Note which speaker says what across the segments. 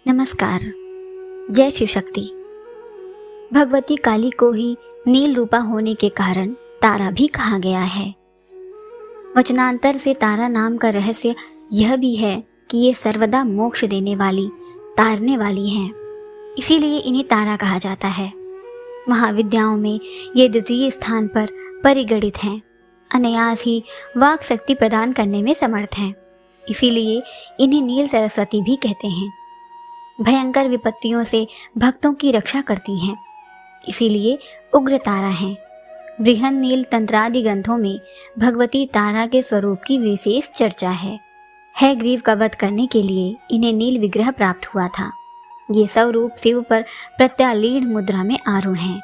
Speaker 1: नमस्कार। जय शिव शक्ति। भगवती काली को ही नील रूपा होने के कारण तारा भी कहा गया है। वचनांतर से तारा नाम का रहस्य यह भी है कि ये सर्वदा मोक्ष देने वाली, तारने वाली हैं, इसीलिए इन्हें तारा कहा जाता है। महाविद्याओं में ये द्वितीय स्थान पर परिगणित हैं। अनायास ही वाक शक्ति प्रदान करने में समर्थ हैं, इसीलिए इन्हें नील सरस्वती भी कहते हैं। भयंकर विपत्तियों से भक्तों की रक्षा करती हैं, इसीलिए उग्र तारा हैं। बृहन नील तंत्रादि ग्रंथों में भगवती तारा के स्वरूप की विशेष चर्चा है। ग्रीव का वध करने के लिए इन्हें नील विग्रह प्राप्त हुआ था। ये स्वरूप शिव पर प्रत्यालीन मुद्रा में आरूढ़ हैं।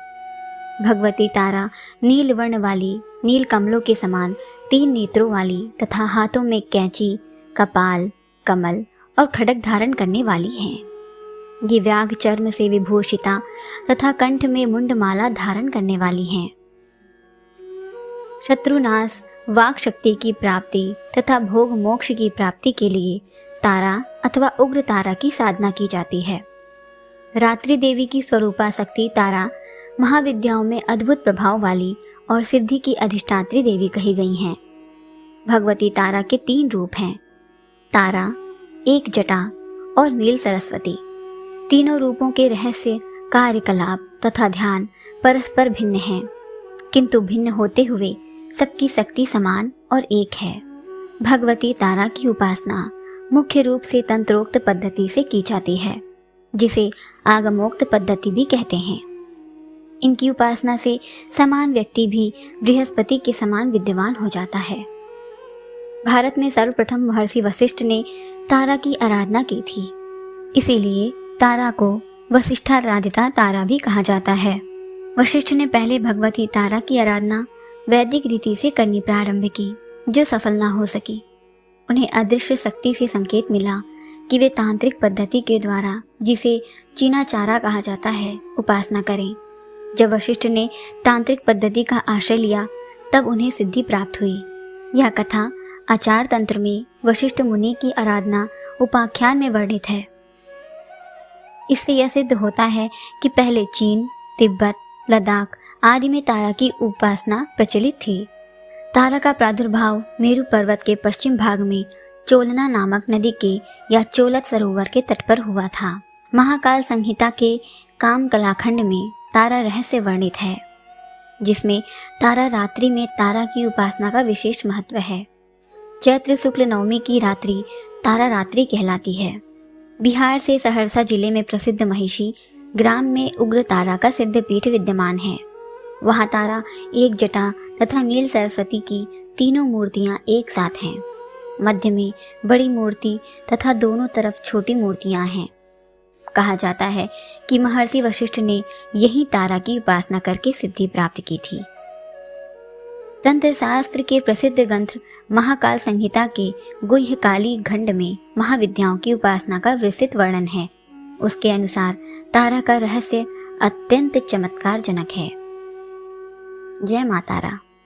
Speaker 1: भगवती तारा नील वर्ण वाली, नील कमलों के समान 3 नेत्रों वाली तथा हाथों में कैंची, कपाल, कमल और खड्ग धारण करने वाली हैं। ये व्याघ चर्म से विभूषिता तथा कंठ में मुंडमाला धारण करने वाली हैं। शत्रुनाश, वाक शक्ति की प्राप्ति तथा भोग मोक्ष की प्राप्ति के लिए तारा अथवा उग्र तारा की साधना की जाती है। रात्रि देवी की स्वरूपा शक्ति तारा महाविद्याओं में अद्भुत प्रभाव वाली और सिद्धि की अधिष्ठात्री देवी कही गई हैं। भगवती तारा के 3 रूप हैं, तारा, एक जटा और नील सरस्वती। तीनों रूपों के रहस्य, कार्यकलाप तथा ध्यान परस्पर भिन्न हैं, किंतु भिन्न होते हुए सबकी शक्ति समान और एक है। भगवती तारा की उपासना मुख्य रूप से तंत्रोक्त पद्धति से की जाती है, जिसे आगमोक्त पद्धति भी कहते हैं। इनकी उपासना से समान व्यक्ति भी बृहस्पति के समान विद्यमान हो जाता है। भारत में सर्वप्रथम महर्षि वशिष्ठ ने तारा की आराधना की थी, इसीलिए तारा को वशिष्ठाराधिता तारा भी कहा जाता है। वशिष्ठ ने पहले भगवती तारा की आराधना वैदिक रीति से करनी प्रारंभ की, जो सफल ना हो सकी। उन्हें अदृश्य शक्ति से संकेत मिला कि वे तांत्रिक पद्धति के द्वारा, जिसे चीनाचारा कहा जाता है, उपासना करें। जब वशिष्ठ ने तांत्रिक पद्धति का आश्रय लिया, तब उन्हें सिद्धि प्राप्त हुई। यह कथा आचार तंत्र में वशिष्ठ मुनि की आराधना उपाख्यान में वर्णित है। इससे यह सिद्ध होता है कि पहले चीन, तिब्बत, लद्दाख आदि में तारा की उपासना प्रचलित थी। तारा का प्रादुर्भाव मेरु पर्वत के पश्चिम भाग में चोलना नामक नदी के या चोलत सरोवर के तट पर हुआ था। महाकाल संहिता के काम कलाखंड में तारा रहस्य वर्णित है, जिसमें तारा रात्रि में तारा की उपासना का विशेष महत्व है। चैत्र शुक्ल नवमी की रात्रि तारा रात्रि कहलाती है। बिहार से सहरसा जिले में प्रसिद्ध महिषी ग्राम में उग्र तारा का सिद्ध पीठ विद्यमान है। वहाँ तारा, एक जटा तथा नील सरस्वती की तीनों मूर्तियाँ एक साथ हैं। मध्य में बड़ी मूर्ति तथा दोनों तरफ छोटी मूर्तियाँ हैं। कहा जाता है कि महर्षि वशिष्ठ ने यही तारा की उपासना करके सिद्धि प्राप्त की थी। तंत्र शास्त्र के प्रसिद्ध ग्रंथ महाकाल संहिता के गुह्यकाली खंड में महाविद्याओं की उपासना का विस्तृत वर्णन है। उसके अनुसार तारा का रहस्य अत्यंत चमत्कारजनक है। जय मां तारा।